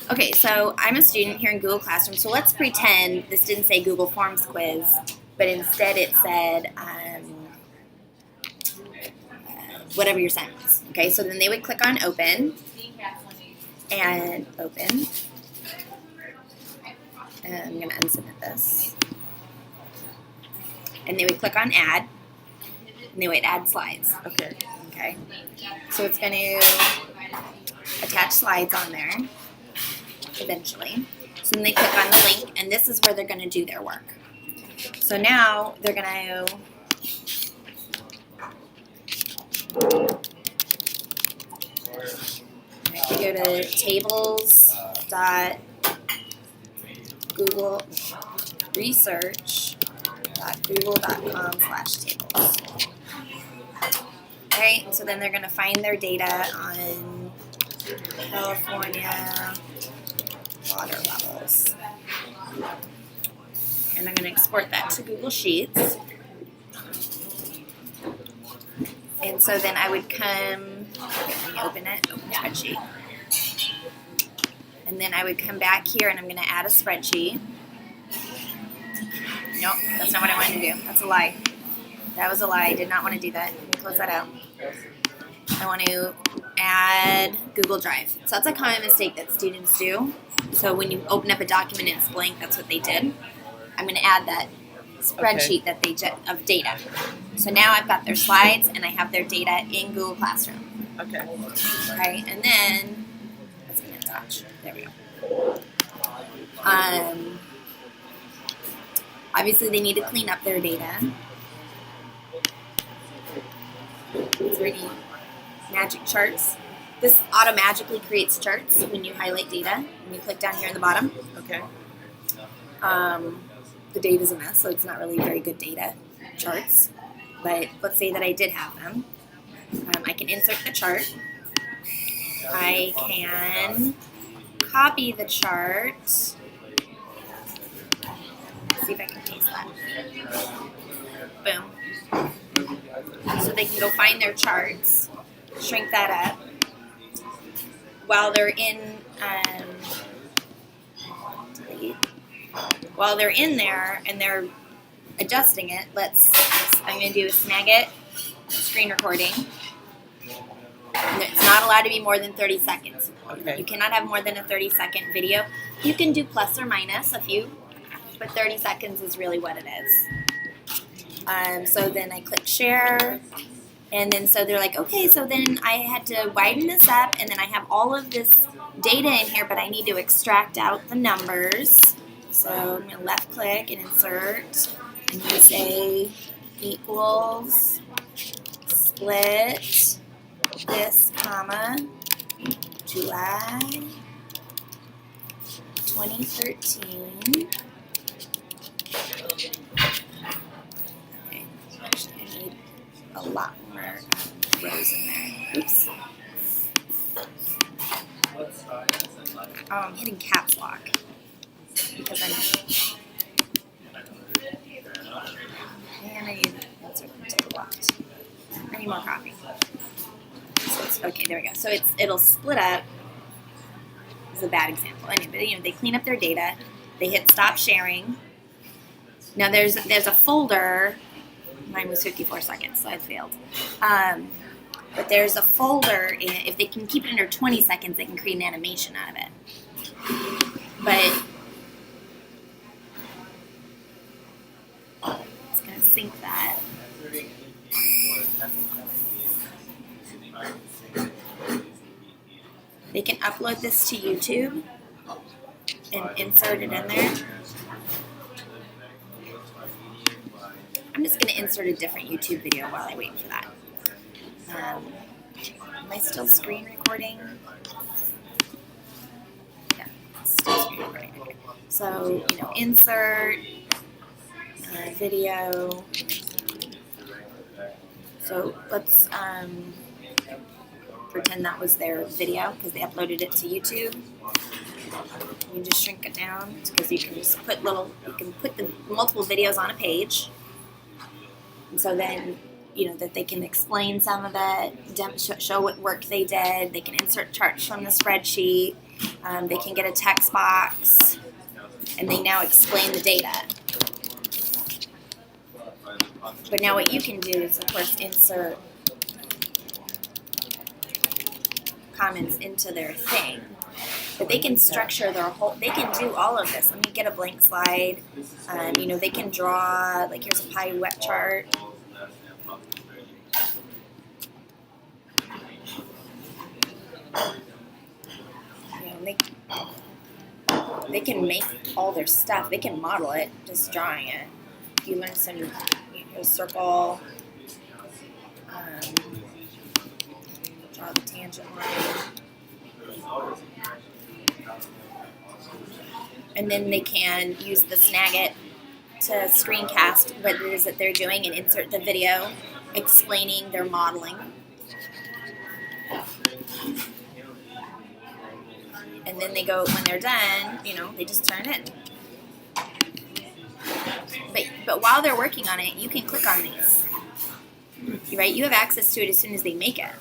Okay, so I'm a student here in Google Classroom, so let's pretend this didn't say Google Forms quiz, but instead it said whatever your assignment was. Okay, so then they would click on open and open. And I'm going to unsubmit this. And they would click on add, and they would add slides. Okay. Okay, so it's going to attach slides on there eventually. So then they click on the link, and this is where they're going to do their work. So now they're going to go to tables.google research.google.com/tables. Okay, so then they're going to find their data on California water levels. And I'm going to export that to Google Sheets. And so then I would come, let me open spreadsheet. And then I would come back here and I'm going to add a spreadsheet. Nope, that's not what I wanted to do. That's a lie. That was a lie. I did not want to do that. Let me close that out. I want to add Google Drive. So that's a common mistake that students do. So when you open up a document and it's blank, that's what they did. I'm going to add that spreadsheet that they of data. So now I've got their slides and I have their data in Google Classroom. Okay. Okay, and then that's going to attach. There we go. Obviously, they need to clean up their data. It's already magic charts. This automatically creates charts when you highlight data and you click down here in the bottom. Okay. The data's a mess, so it's not really very good data charts. But let's say that I did have them. I can insert the chart. I can copy the chart. Let's see if I can paste that. Boom. So they can go find their charts, shrink that up. While they're in there and they're adjusting it, I'm going to do a Snagit screen recording. It's not allowed to be more than 30 seconds. Okay. You cannot have more than a 30-second video. You can do plus or minus a few, but 30 seconds is really what it is. So then I click share, and then so they're like, okay, so then I had to widen this up, and then I have all of this data in here, but I need to extract out the numbers. So I'm going to left click and insert, and you say equals split this, comma, July 2013. Okay, actually I need a lot more rows in there. Oops. Oh, I'm hitting caps lock because and I need insert into the locked. I need more coffee. So okay, there we go. So it'll split up. This is a bad example. Anyway, they clean up their data. They hit stop sharing. Now there's a folder. Mine was 54 seconds, so I failed. But there's a folder. If they can keep it under 20 seconds, they can create an animation out of it. But it's going to sync that. They can upload this to YouTube and insert it in there. I'm just going to insert a different YouTube video while I wait for that. Am I still screen recording? Yeah, still screen recording. Okay. So, insert video. So let's pretend that was their video because they uploaded it to YouTube. You just shrink it down because you can just put the multiple videos on a page. And so then, that they can explain some of it, show what work they did. They can insert charts from the spreadsheet. They can get a text box, and they now explain the data. But now what you can do is, of course, insert comments into their thing. But they can structure their whole, they can do all of this. Let me get a blank slide. They can draw, like here's a pie wet chart. They can make all their stuff. They can model it, just drawing it. You learn some, circle, draw the tangent line. And then they can use the Snagit to screencast what it is that they're doing and insert the video explaining their modeling. And then they go, when they're done, they just turn it in. But while they're working on it, you can click on these. Right? You have access to it as soon as they make it.